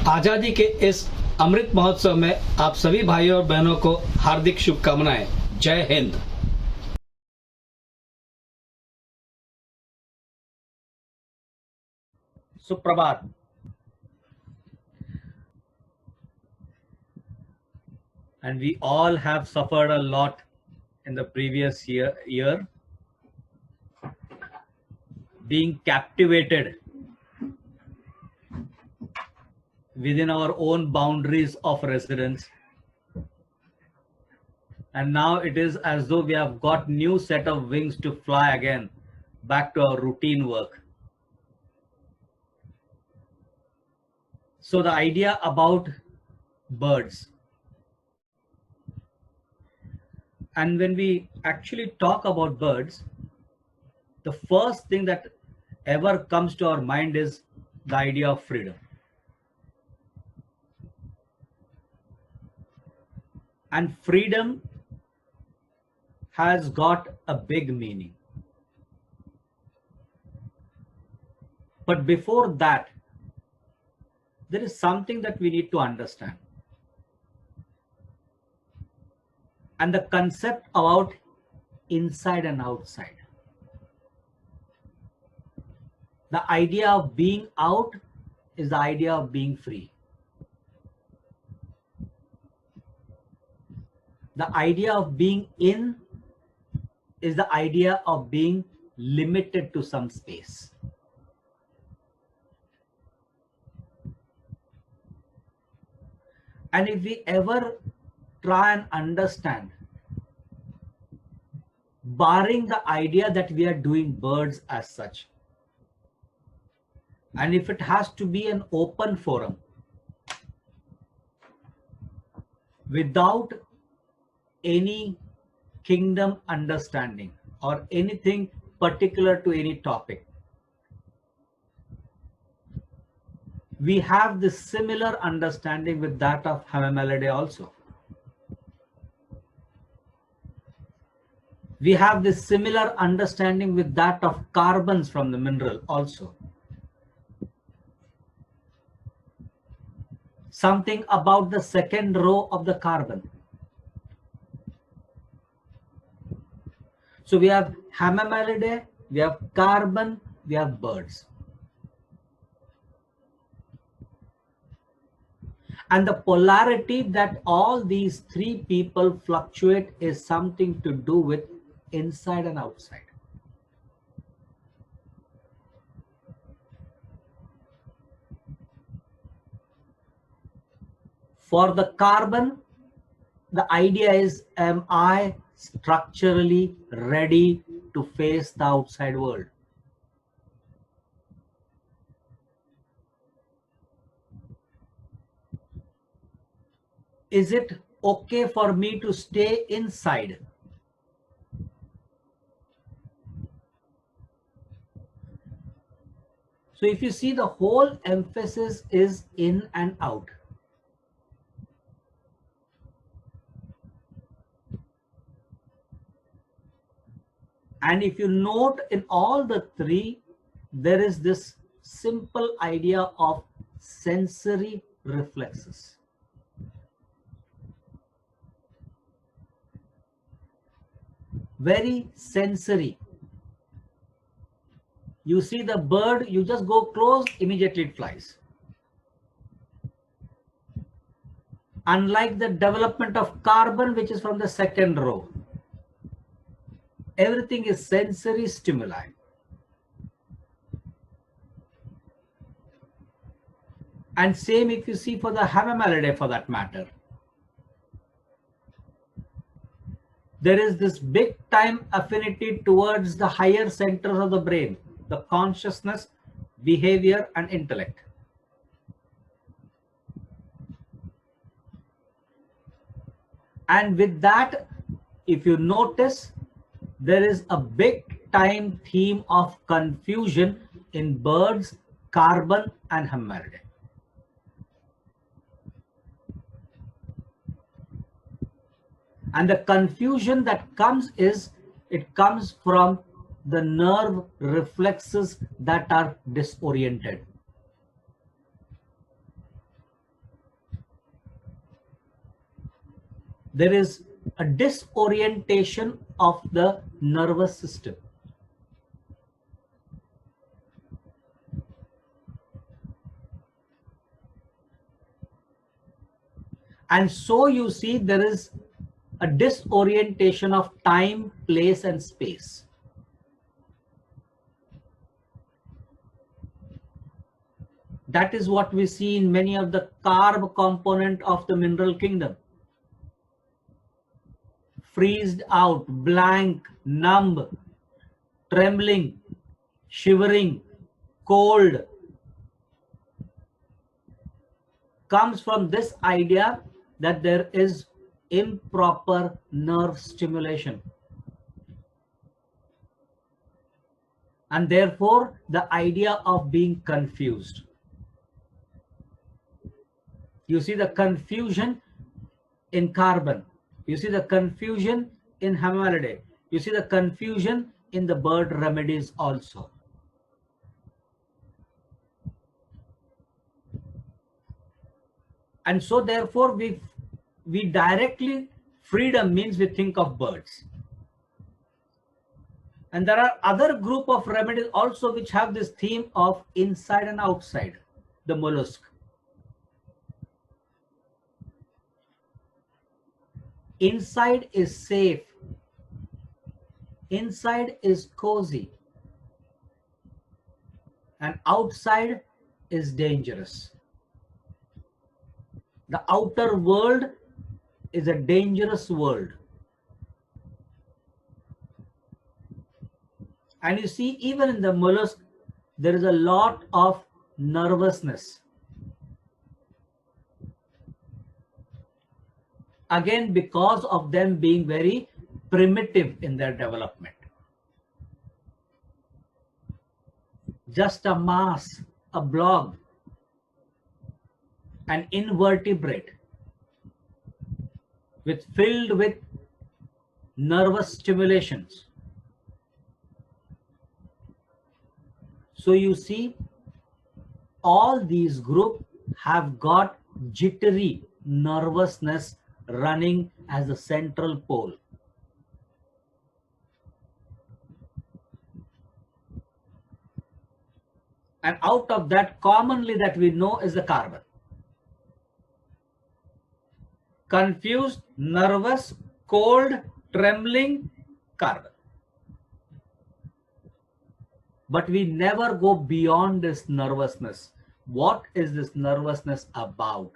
आजादी के इस अमृत महोत्सव में आप सभी भाइयों और बहनों को हार्दिक शुभकामनाएं। जय हिंद। सुप्रभात। And we all have suffered a lot in the previous year, being captivated within our own boundaries of residence. And now it is as though we have got new set of wings to fly again back to our routine work. So the idea about birds, and when we actually talk about birds, the first thing that ever comes to our mind is the idea of freedom. And freedom has got a big meaning. But before that, there is something that we need to understand. And the concept about inside and outside. The idea of being out is the idea of being free. The idea of being in is the idea of being limited to some space. And if we ever try and understand, barring the idea that we are doing birds as such, and if it has to be an open forum, without any kingdom understanding or anything particular to any topic, we have this similar understanding with that of Homeopathy also. We have this similar understanding with that of carbons from the mineral also. Something about the second row of the carbon. So we have Homoeopathy, we have carbon, we have birds. And the polarity that all these three people fluctuate is something to do with inside and outside. For the carbon, the idea is, am I structurally ready to face the outside world? Is it okay for me to stay inside? So if you see, the whole emphasis is in and out. And if you note in all the three, there is this simple idea of sensory reflexes. Very sensory. You see the bird, you just go close, immediately it flies. Unlike the development of carbon, which is from the second row. Everything is sensory stimuli. And same if you see for the Homoeopathy for that matter. There is this big time affinity towards the higher centers of the brain, the consciousness, behavior, and intellect. And with that, if you notice, there is a big time theme of confusion in birds, carbon, and Homoeopathy. And the confusion that comes is, it comes from the nerve reflexes that are disoriented. there is a disorientation of the nervous system. And so you see there is a disorientation of time, place, and space. That is what we see in many of the carb component of the mineral kingdom. Freezed out, blank, numb, trembling, shivering, cold, comes from this idea that there is improper nerve stimulation. And therefore, the idea of being confused. You see the confusion in carbon. You see the confusion in Homoeopathy. You see the confusion in the bird remedies also. And so therefore we directly, freedom means we think of birds. And there are other group of remedies also which have this theme of inside and outside, the mollusk. Inside is safe. Inside is cozy. And outside is dangerous. The outer world is a dangerous world. And you see, even in the mollusk, there is a lot of nervousness. Again, because of them being very primitive in their development. Just a mass, a blob, an invertebrate filled with nervous stimulations. So you see, all these groups have got jittery nervousness running as a central pole. And out of that, commonly that we know is the carbon. Confused, nervous, cold, trembling, carbon. But we never go beyond this nervousness. What is this nervousness about?